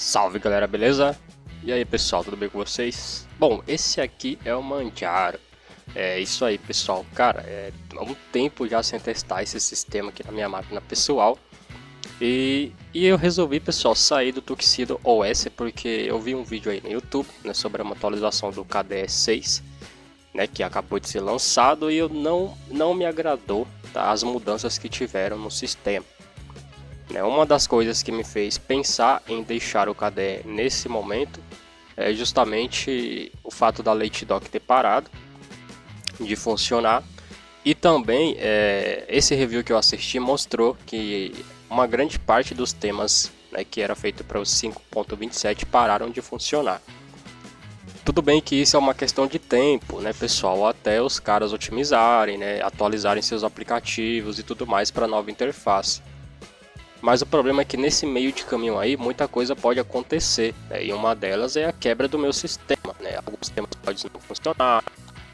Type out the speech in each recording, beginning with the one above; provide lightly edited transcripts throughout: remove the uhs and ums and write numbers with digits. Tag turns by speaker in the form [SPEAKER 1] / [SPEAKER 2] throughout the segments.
[SPEAKER 1] Salve galera, beleza? E aí pessoal, tudo bem com vocês? Bom, esse aqui é o Manjaro. É isso aí pessoal, cara, há um tempo já sem testar esse sistema aqui na minha máquina pessoal. E eu resolvi, pessoal, sair do Tuxedo OS porque eu vi um vídeo aí no YouTube, né, sobre uma atualização do KDE 6, né, que acabou de ser lançado, e eu não me agradou, tá, as mudanças que tiveram no sistema. Uma das coisas que me fez pensar em deixar o KDE nesse momento é justamente o fato da LateDock ter parado de funcionar. E também esse review que eu assisti mostrou que uma grande parte dos temas, né, que era feito para o 5.27 pararam de funcionar. Tudo bem que isso é uma questão de tempo, né, pessoal, até os caras otimizarem, né, atualizarem seus aplicativos e tudo mais para a nova interface. Mas o problema é que nesse meio de caminho aí muita coisa pode acontecer, né? E uma delas é a quebra do meu sistema, né? Alguns temas podem não funcionar,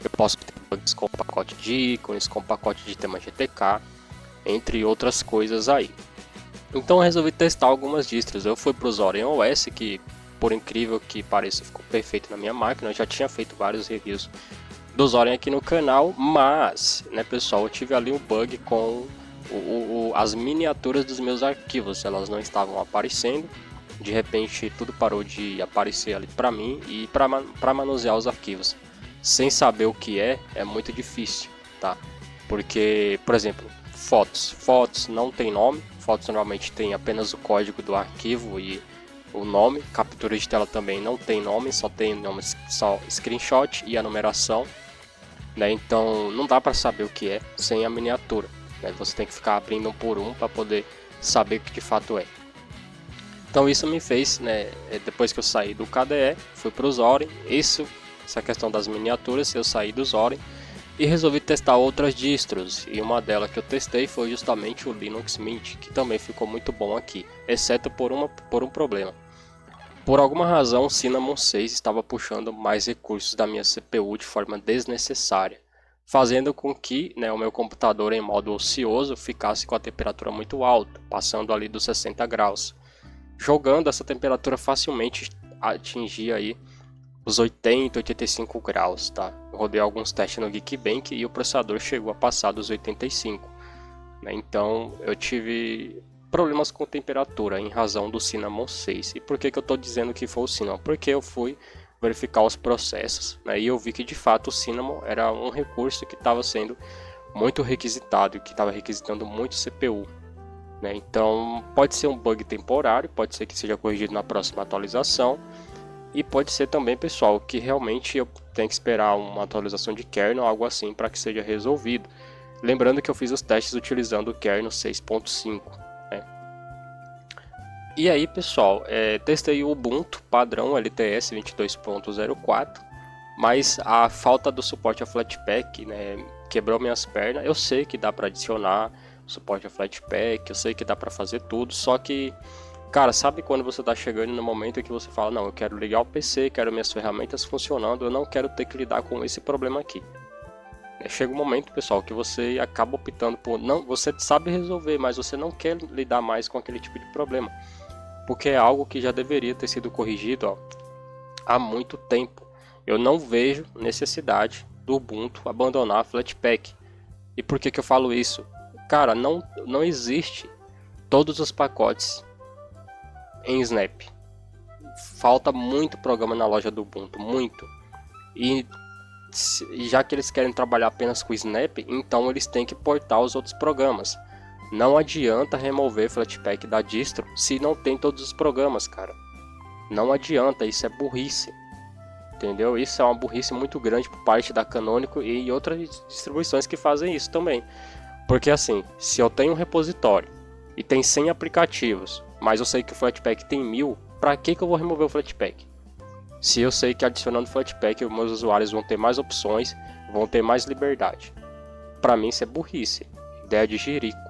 [SPEAKER 1] eu posso ter bugs com pacote de ícones, com pacote de tema GTK, entre outras coisas aí. Então eu resolvi testar algumas distros. Eu fui para o Zorin OS, que por incrível que pareça ficou perfeito na minha máquina. Eu já tinha feito vários reviews do Zorin aqui no canal, mas, né, pessoal, eu tive ali um bug com as miniaturas dos meus arquivos, elas não estavam aparecendo. De repente tudo parou de aparecer ali para mim, e para manusear os arquivos sem saber o que é muito difícil, tá? Porque, por exemplo, fotos não tem nome, fotos normalmente tem apenas o código do arquivo e o nome. Captura de tela também não tem nome, só tem nome, só screenshot e a numeração, né? Então não dá para saber o que é sem a miniatura. Você tem que ficar abrindo um por um para poder saber o que de fato é. Então isso me fez, né, depois que eu saí do KDE, fui para o Zorin. Essa questão das miniaturas, eu saí do Zorin e resolvi testar outras distros. E uma delas que eu testei foi justamente o Linux Mint, que também ficou muito bom aqui, exceto por um problema. Por alguma razão o Cinnamon 6 estava puxando mais recursos da minha CPU de forma desnecessária, fazendo com que, né, o meu computador em modo ocioso ficasse com a temperatura muito alta, passando ali dos 60 graus. Jogando, essa temperatura facilmente atingia aí os 80, 85 graus, tá? Eu rodei alguns testes no Geekbench e o processador chegou a passar dos 85, né? Então eu tive problemas com temperatura em razão do Cinnamon 6. E por que eu estou dizendo que foi o Cinnamon? Porque eu fui verificar os processos, né, e eu vi que de fato o Cinnamon era um recurso que estava sendo muito requisitado, que estava requisitando muito CPU, né? Então pode ser um bug temporário, pode ser que seja corrigido na próxima atualização, e pode ser também, pessoal, que realmente eu tenho que esperar uma atualização de kernel ou algo assim para que seja resolvido. Lembrando que eu fiz os testes utilizando o kernel 6.5. E aí, pessoal, testei o Ubuntu padrão LTS 22.04, mas a falta do suporte a Flatpak, né, quebrou minhas pernas. Eu sei que dá para adicionar suporte a Flatpak, eu sei que dá para fazer tudo, só que, cara, sabe quando você está chegando no momento em que você fala, não, eu quero ligar o PC, quero minhas ferramentas funcionando, eu não quero ter que lidar com esse problema aqui. Chega um momento, pessoal, que você acaba optando por, não, você sabe resolver, mas você não quer lidar mais com aquele tipo de problema, porque é algo que já deveria ter sido corrigido, ó, há muito tempo. Eu não vejo necessidade do Ubuntu abandonar a Flatpak. E por que eu falo isso? Cara, não existe todos os pacotes em Snap. Falta muito programa na loja do Ubuntu, muito. E já que eles querem trabalhar apenas com Snap, então eles têm que portar os outros programas. Não adianta remover Flatpak da distro se não tem todos os programas, cara. Não adianta, isso é burrice. Entendeu? Isso é uma burrice muito grande por parte da Canonical e outras distribuições que fazem isso também. Porque assim, se eu tenho um repositório e tem 100 aplicativos, mas eu sei que o Flatpak tem 1000, pra que eu vou remover o Flatpak? Se eu sei que adicionando Flatpak os meus usuários vão ter mais opções, vão ter mais liberdade. Pra mim isso é burrice, ideia de jirico.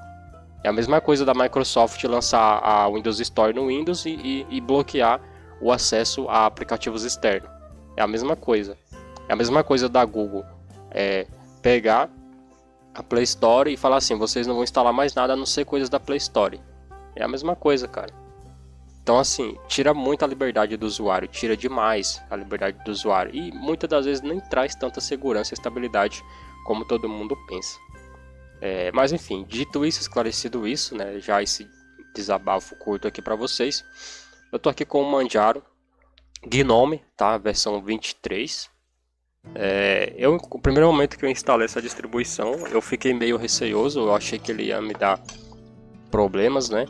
[SPEAKER 1] É a mesma coisa da Microsoft lançar a Windows Store no Windows e bloquear o acesso a aplicativos externos. É a mesma coisa. É a mesma coisa da Google pegar a Play Store e falar assim, vocês não vão instalar mais nada a não ser coisas da Play Store. É a mesma coisa, cara. Então assim, tira muito a liberdade do usuário, tira demais a liberdade do usuário e muitas das vezes nem traz tanta segurança e estabilidade como todo mundo pensa. Mas enfim, dito isso, esclarecido isso, né, já esse desabafo curto aqui para vocês, eu tô aqui com o Manjaro Gnome, tá, versão 23. O primeiro momento que eu instalei essa distribuição, eu fiquei meio receoso, eu achei que ele ia me dar problemas, né,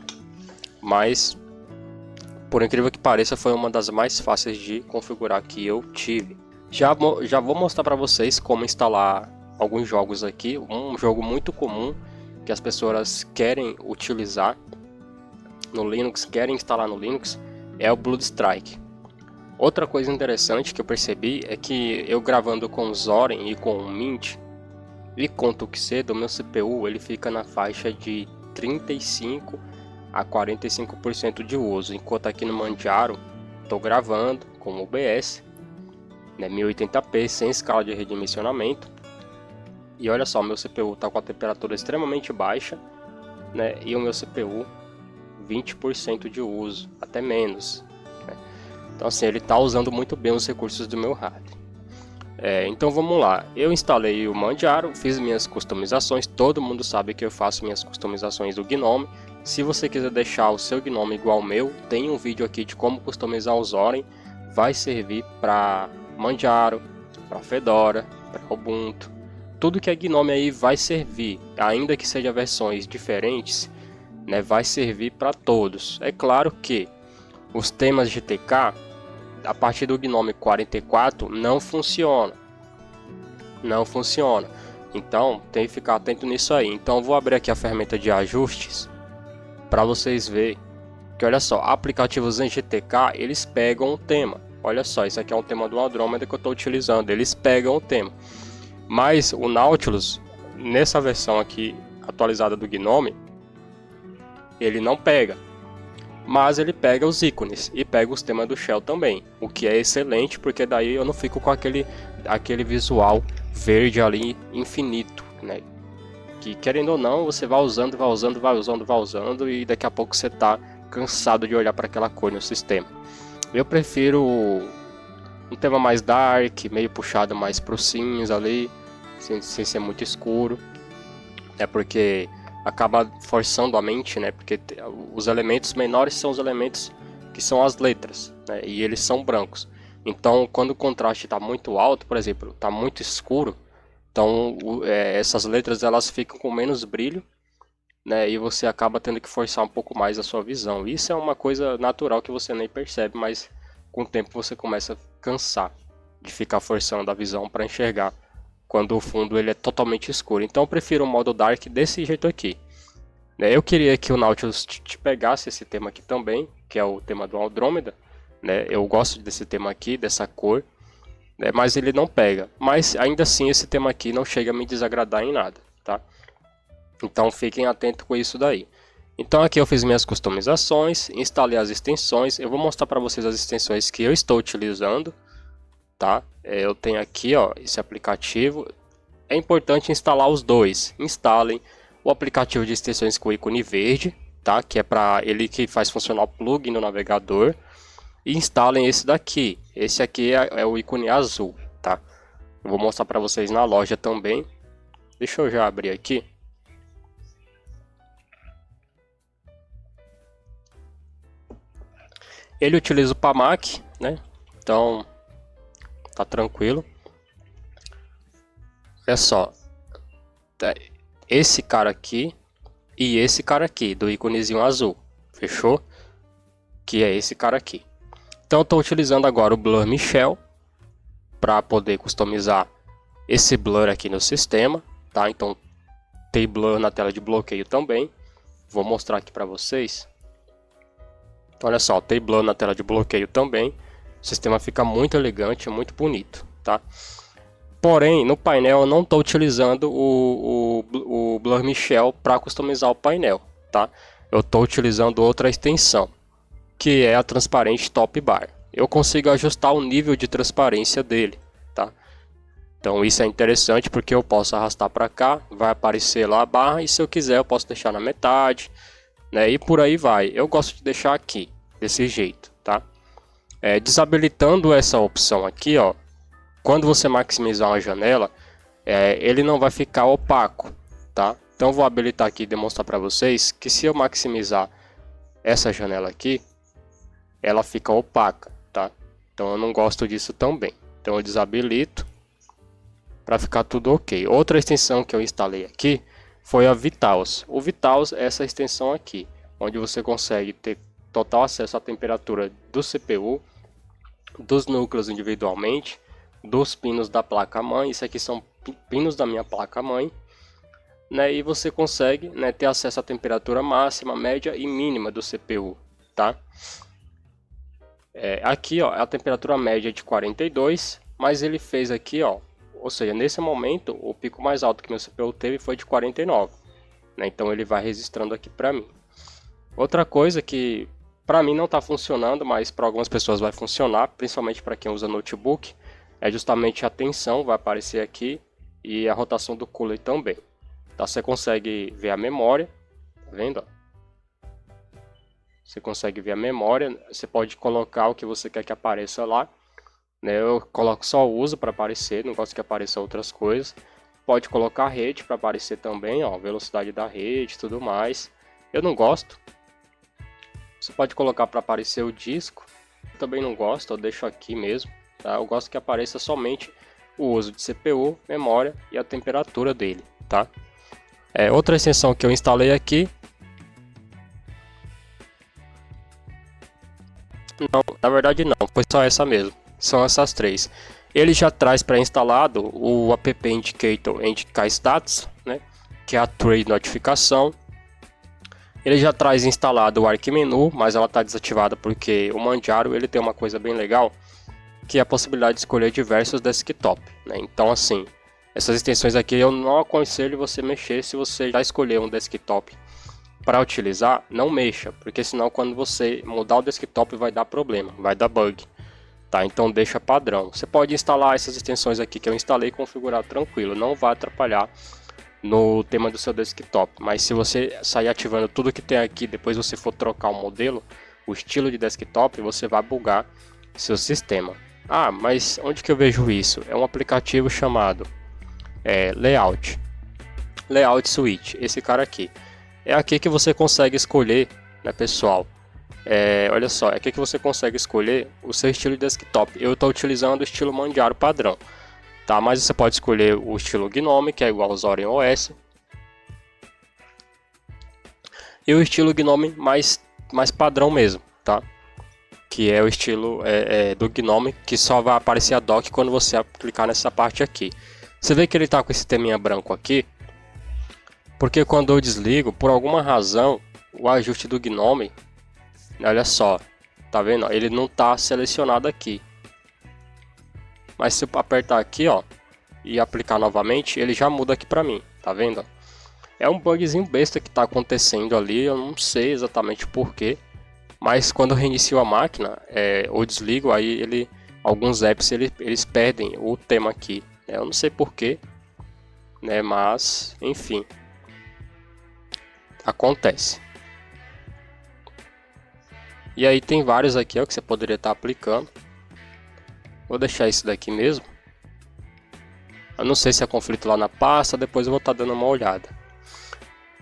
[SPEAKER 1] mas por incrível que pareça foi uma das mais fáceis de configurar que eu tive. Já vou mostrar para vocês como instalar alguns jogos aqui. Um jogo muito comum que as pessoas querem utilizar no Linux, querem instalar no Linux, é o Blood Strike. Outra coisa interessante que eu percebi é que eu gravando com o Zorin e com o Mint e com o Tuxedo, o meu CPU ele fica na faixa de 35 a 45% de uso, enquanto aqui no Manjaro estou gravando com OBS, né, 1080p sem escala de redimensionamento. E olha só, meu CPU está com a temperatura extremamente baixa, né, e o meu CPU 20% de uso, até menos, né? Então assim, ele está usando muito bem os recursos do meu hardware. Então vamos lá, eu instalei o Manjaro, fiz minhas customizações, todo mundo sabe que eu faço minhas customizações do Gnome. Se você quiser deixar o seu Gnome igual ao meu, tem um vídeo aqui de como customizar o Zorin, vai servir para Manjaro, para Fedora, para Ubuntu, tudo que é Gnome aí vai servir, ainda que seja versões diferentes, né, vai servir para todos. É claro que os temas GTK a partir do Gnome 44 não funciona, então tem que ficar atento nisso aí. Então eu vou abrir aqui a ferramenta de ajustes para vocês verem que, olha só, aplicativos em GTK eles pegam o tema. Olha só, isso aqui é um tema do Andromeda que eu estou utilizando, eles pegam o tema. Mas o Nautilus, nessa versão aqui atualizada do Gnome, ele não pega. Mas ele pega os ícones e pega os temas do Shell também, o que é excelente, porque daí eu não fico com aquele visual verde ali infinito, né? Que querendo ou não, você vai usando e daqui a pouco você tá cansado de olhar para aquela cor no sistema. Eu prefiro um tema mais dark, meio puxado mais pro cinza ali, sem ser muito escuro, porque acaba forçando a mente, né? Porque os elementos menores são os elementos que são as letras, né? E eles são brancos. Então, quando o contraste está muito alto, por exemplo, está muito escuro, então essas letras elas ficam com menos brilho, né? E você acaba tendo que forçar um pouco mais a sua visão. Isso é uma coisa natural que você nem percebe, mas com o tempo você começa a cansar de ficar forçando a visão para enxergar quando o fundo ele é totalmente escuro. Então eu prefiro o modo Dark desse jeito aqui. Eu queria que o Nautilus te pegasse esse tema aqui também, que é o tema do Andromeda, né? Eu gosto desse tema aqui, dessa cor, né? Mas ele não pega. Mas ainda assim esse tema aqui não chega a me desagradar em nada, tá? Então fiquem atentos com isso daí. Então aqui eu fiz minhas customizações, instalei as extensões. Eu vou mostrar para vocês as extensões que eu estou utilizando, tá? Eu tenho aqui, ó, esse aplicativo. É importante instalar os dois. Instalem o aplicativo de extensões com ícone verde, tá? Que é para ele que faz funcionar o plugin no navegador. E instalem esse daqui. Esse aqui é o ícone azul, tá? Eu vou mostrar para vocês na loja também. Deixa eu já abrir aqui. Ele utiliza o PAMAC, né? Então tá tranquilo. Olha só, esse cara aqui e esse cara aqui do íconezinho azul, fechou? Que é esse cara aqui. Então eu estou utilizando agora o Blur Michel para poder customizar esse blur aqui no sistema, tá? Então tem blur na tela de bloqueio também. Vou mostrar aqui para vocês. Então, olha só, tem blur na tela de bloqueio também. O sistema fica muito elegante, muito bonito, tá? Porém, no painel eu não estou utilizando o Blur Michel para customizar o painel, tá? Eu estou utilizando outra extensão, que é a transparente Top Bar. Eu consigo ajustar o nível de transparência dele, tá? Então isso é interessante porque eu posso arrastar para cá, vai aparecer lá a barra, e se eu quiser eu posso deixar na metade, né? E por aí vai. Eu gosto de deixar aqui, desse jeito, tá? Desabilitando essa opção aqui, ó, quando você maximizar uma janela, ele não vai ficar opaco, tá? Então vou habilitar aqui e demonstrar para vocês que se eu maximizar essa janela aqui, ela fica opaca, tá? Então eu não gosto disso também. Então eu desabilito para ficar tudo ok. Outra extensão que eu instalei aqui foi a Vitals. O Vitals é essa extensão aqui, onde você consegue ter total acesso à temperatura do CPU, dos núcleos individualmente, dos pinos da placa-mãe. Isso aqui são pinos da minha placa-mãe, né? E você consegue, né, ter acesso à temperatura máxima, média e mínima do CPU, tá? Aqui, ó, a temperatura média é de 42, mas ele fez aqui, ó, ou seja, nesse momento o pico mais alto que meu CPU teve foi de 49, né? Então ele vai registrando aqui para mim. Outra coisa que para mim não está funcionando, mas para algumas pessoas vai funcionar, principalmente para quem usa notebook, é justamente a tensão, vai aparecer aqui, e a rotação do cooler também. Tá? Você consegue ver a memória, tá vendo? Você consegue ver a memória, você pode colocar o que você quer que apareça lá, né? Eu coloco só o uso para aparecer, não gosto que apareça outras coisas. Pode colocar a rede para aparecer também, ó, velocidade da rede e tudo mais. Eu não gosto. Você pode colocar para aparecer o disco, eu também não gosto, eu deixo aqui mesmo, tá? Eu gosto que apareça somente o uso de CPU, memória e a temperatura dele, tá? Outra extensão que eu instalei aqui, não, na verdade não, foi só essa mesmo, são essas três. Ele já traz pré-instalado o app indicator indicar status, né, que é a trade notificação. Ele já traz instalado o Arc Menu, mas ela está desativada porque o Manjaro ele tem uma coisa bem legal, que é a possibilidade de escolher diversos desktop, né? Então assim, essas extensões aqui eu não aconselho você mexer. Se você já escolher um desktop para utilizar, não mexa, porque senão quando você mudar o desktop vai dar problema, vai dar bug, tá? Então deixa padrão. Você pode instalar essas extensões aqui que eu instalei e configurar tranquilo, não vai atrapalhar no tema do seu desktop. Mas se você sair ativando tudo que tem aqui, depois você for trocar o modelo, o estilo de desktop, você vai bugar seu sistema. Ah, mas onde que eu vejo isso? É um aplicativo chamado Layout Switch, esse cara aqui. É aqui que você consegue escolher, né, pessoal? Olha só, é aqui que você consegue escolher o seu estilo de desktop. Eu estou utilizando o estilo Manjaro padrão, tá? Mas você pode escolher o estilo Gnome, que é igual ao Zorin OS, e o estilo Gnome mais padrão mesmo, tá? Que é o estilo do Gnome, que só vai aparecer a dock quando você clicar nessa parte aqui. Você vê que ele está com esse teminha branco aqui, porque quando eu desligo, por alguma razão, o ajuste do Gnome, olha só, tá vendo? Ele não está selecionado aqui. Mas se eu apertar aqui, ó, e aplicar novamente, ele já muda aqui pra mim, tá vendo? É um bugzinho besta que tá acontecendo ali, eu não sei exatamente porquê, mas quando eu reinicio a máquina, ou desligo, aí alguns apps eles perdem o tema aqui. Eu não sei porquê, né? Mas enfim, acontece. E aí tem vários aqui, ó, que você poderia estar aplicando. Vou deixar esse daqui mesmo. Eu não sei se é conflito lá na pasta, depois eu vou estar dando uma olhada.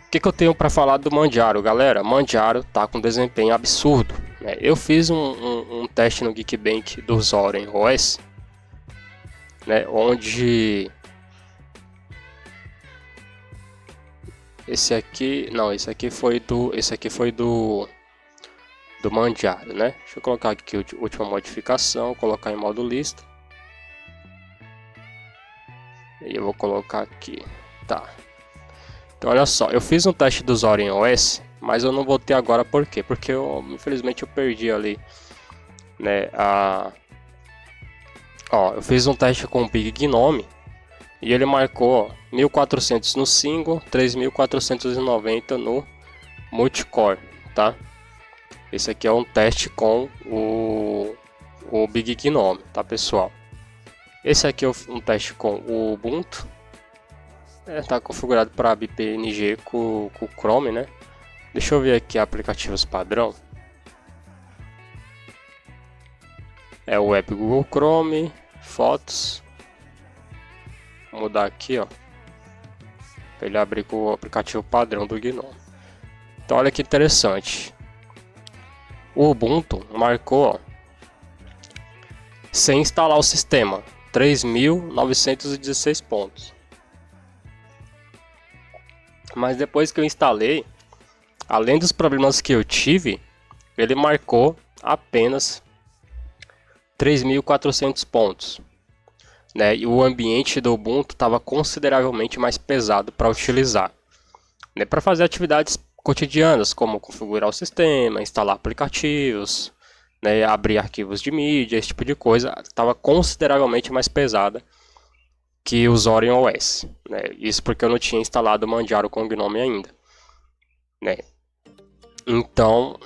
[SPEAKER 1] O que eu tenho para falar do Manjaro, galera? Manjaro tá com desempenho absurdo, né? Eu fiz um teste no Geekbench do Zorin OS, né, onde esse aqui foi do Manjaro, né? Deixa eu colocar aqui a última modificação, colocar em modo lista. E eu vou colocar aqui, tá? Então olha só, eu fiz um teste do Zorin OS, mas eu não vou ter agora, por quê? Porque infelizmente eu perdi ali, né? Eu fiz um teste com o Big Gnome e ele marcou 1400 no single, 3490 no multicore, tá? Esse aqui é um teste com o Big Gnome, tá, pessoal? Esse aqui é um teste com o Ubuntu. Tá configurado para BPNG com o Chrome, né? Deixa eu ver aqui aplicativos padrão. É o app Google Chrome, fotos. Vou mudar aqui, ó, para ele abrir com o aplicativo padrão do GNOME. Então olha que interessante. O Ubuntu marcou, ó, sem instalar o sistema, 3.916 pontos. Mas depois que eu instalei, além dos problemas que eu tive, ele marcou apenas 3.400 pontos, né? E o ambiente do Ubuntu estava consideravelmente mais pesado para utilizar, né? Para fazer atividades cotidianas, como configurar o sistema, instalar aplicativos, né? Abrir arquivos de mídia, esse tipo de coisa, estava consideravelmente mais pesada que o Zorin OS, né? Isso porque eu não tinha instalado o Manjaro com o GNOME ainda, né? Então,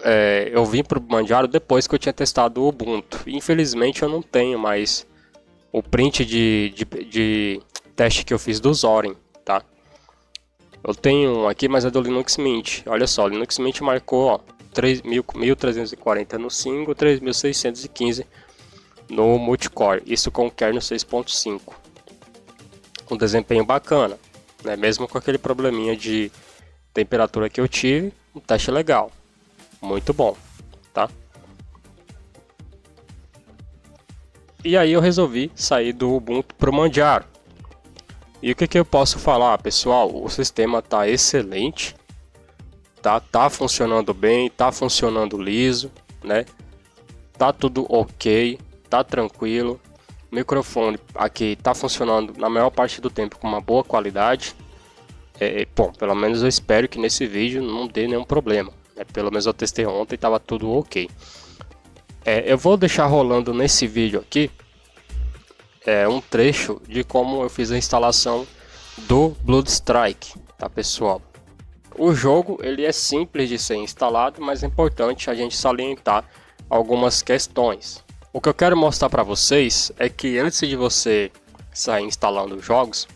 [SPEAKER 1] eu vim para o Manjaro depois que eu tinha testado o Ubuntu. Infelizmente eu não tenho mais o print de teste que eu fiz do Zorin, tá? Eu tenho um aqui, mas é do Linux Mint. Olha só, o Linux Mint marcou, ó, 1.340 no single, 3.615 no multicore. Isso com o kernel 6.5. Um desempenho bacana, né? Mesmo com aquele probleminha de temperatura que eu tive, um teste legal, muito bom, tá? E aí eu resolvi sair do Ubuntu para o Manjaro. E o que eu posso falar, pessoal? O sistema tá excelente, tá funcionando bem, tá funcionando liso, né? Tá tudo ok, tá tranquilo. O microfone aqui tá funcionando na maior parte do tempo com uma boa qualidade. Bom, pelo menos eu espero que nesse vídeo não dê nenhum problema, né? Pelo menos eu testei ontem e tava tudo ok. Eu vou deixar rolando nesse vídeo aqui um trecho de como eu fiz a instalação do Bloodstrike, tá, pessoal? O jogo ele é simples de ser instalado, mas é importante a gente salientar algumas questões. O que eu quero mostrar para vocês é que antes de você sair instalando jogos,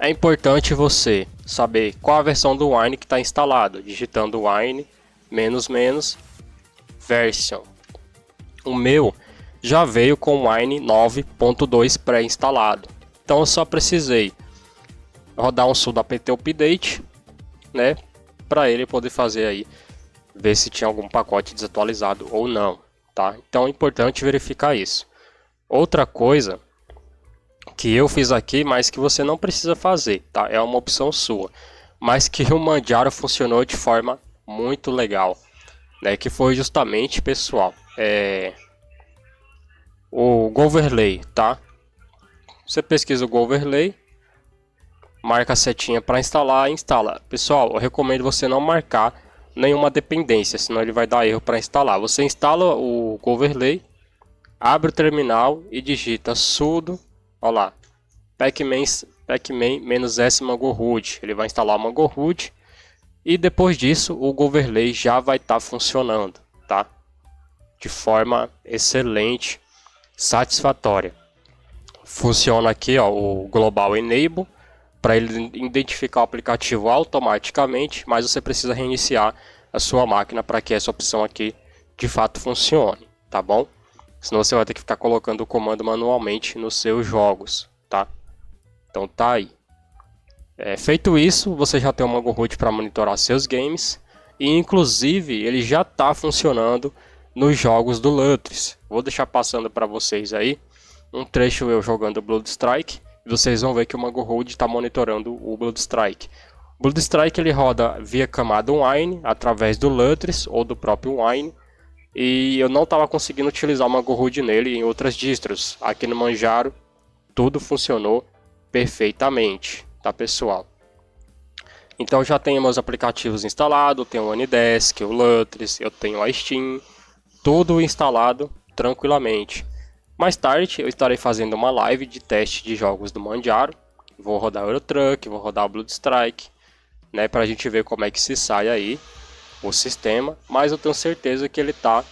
[SPEAKER 1] é importante você saber qual a versão do Wine que está instalado, digitando Wine version. O meu já veio com o Wine 9.2 pré-instalado, então eu só precisei rodar um sudo apt update, né, para ele poder fazer aí, ver se tinha algum pacote desatualizado ou não, tá? Então é importante verificar isso. Outra coisa que eu fiz aqui, mas que você não precisa fazer, tá? É uma opção sua, mas que o Manjaro funcionou de forma muito legal, né? Que foi justamente, pessoal, o Goverlay, tá? Você pesquisa o Goverlay, marca a setinha para instalar e instala. Pessoal, eu recomendo você não marcar nenhuma dependência, senão ele vai dar erro para instalar. Você instala o Goverlay, abre o terminal e digita sudo, olha lá, pacman-s mangoroot. Ele vai instalar o mangoroot e depois disso o Goverlay já vai estar funcionando, tá? De forma excelente, satisfatória. Funciona aqui, ó, o Global Enable para ele identificar o aplicativo automaticamente, mas você precisa reiniciar a sua máquina para que essa opção aqui de fato funcione, tá bom? Senão você vai ter que ficar colocando o comando manualmente nos seus jogos, tá? Então tá aí. Feito isso, você já tem o mangoroot para monitorar seus games e inclusive ele já está funcionando nos jogos do Lutris. Vou deixar passando para vocês aí um trecho eu jogando Bloodstrike. Vocês vão ver que o mangoroot está monitorando o Bloodstrike. O Bloodstrike ele roda via camada Wine, através do Lutris ou do próprio Wine. E eu não estava conseguindo utilizar o mangoroot nele em outras distros. Aqui no Manjaro, tudo funcionou perfeitamente, tá, pessoal? Então já tenho meus aplicativos instalados, tenho o Anydesk, o Lutris, eu tenho a Steam, tudo instalado tranquilamente. Mais tarde eu estarei fazendo uma live de teste de jogos do Manjaro. Vou rodar o Euro Truck, vou rodar o Bloodstrike, né, para a gente ver como é que se sai aí o sistema. Mas eu tenho certeza que ele está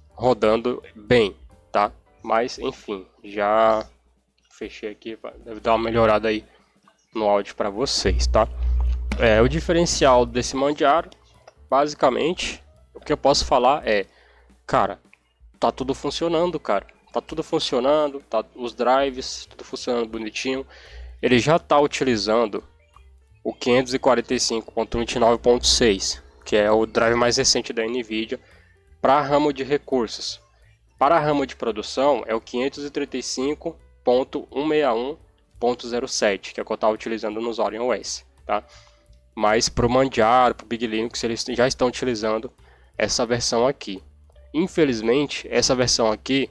[SPEAKER 1] rodando bem, tá? Mas enfim, já fechei aqui, deve dar uma melhorada aí no áudio para vocês, tá? O diferencial desse Manjaro, basicamente, o que eu posso falar cara, tá tudo funcionando, cara. Tá tudo funcionando, tá os drives, tudo funcionando bonitinho. Ele já tá utilizando o 545.29.6, que é o drive mais recente da Nvidia, para ramo de recursos. Para ramo de produção é o 535.161.07, que é o que eu estava utilizando no Orion OS, tá? Mas para o Manjaro, para o Big Linux, eles já estão utilizando essa versão aqui. Infelizmente, essa versão aqui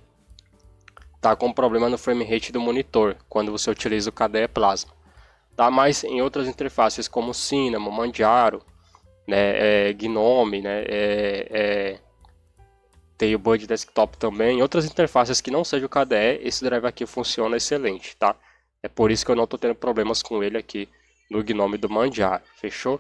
[SPEAKER 1] tá com problema no frame rate do monitor quando você utiliza o KDE Plasma, tá? Mas em outras interfaces como Cinnamon, Manjaro, né, Gnome, né, tem o Bud Desktop também, em outras interfaces que não seja o KDE, esse drive aqui funciona excelente, tá? É por isso que eu não estou tendo problemas com ele aqui no Gnome do Manjaro, fechou?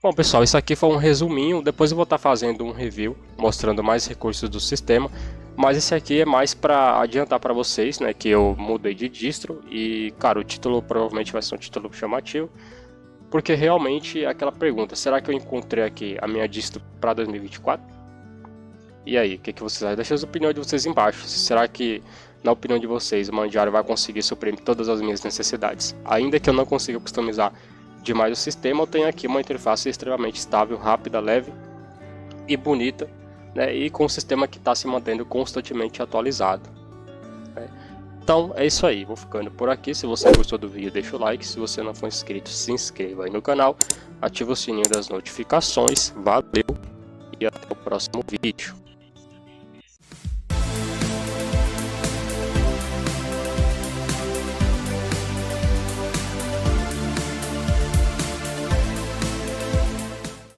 [SPEAKER 1] Bom pessoal, isso aqui foi um resuminho, depois eu vou estar fazendo um review mostrando mais recursos do sistema, mas esse aqui é mais para adiantar para vocês, né, que eu mudei de distro e, cara, o título provavelmente vai ser um título chamativo, porque realmente é aquela pergunta, será que eu encontrei aqui a minha distro para 2024? E aí, o que vocês acham? Deixa as opiniões de vocês embaixo, será que, na opinião de vocês, o Manjaro vai conseguir suprir todas as minhas necessidades? Ainda que eu não consiga customizar demais o sistema, eu tenho aqui uma interface extremamente estável, rápida, leve e bonita, né? E com um sistema que está se mantendo constantemente atualizado, né? Então é isso aí, vou ficando por aqui. Se você gostou do vídeo, deixa o like. Se você não for inscrito, se inscreva aí no canal, ativa o sininho das notificações. Valeu e até o próximo vídeo.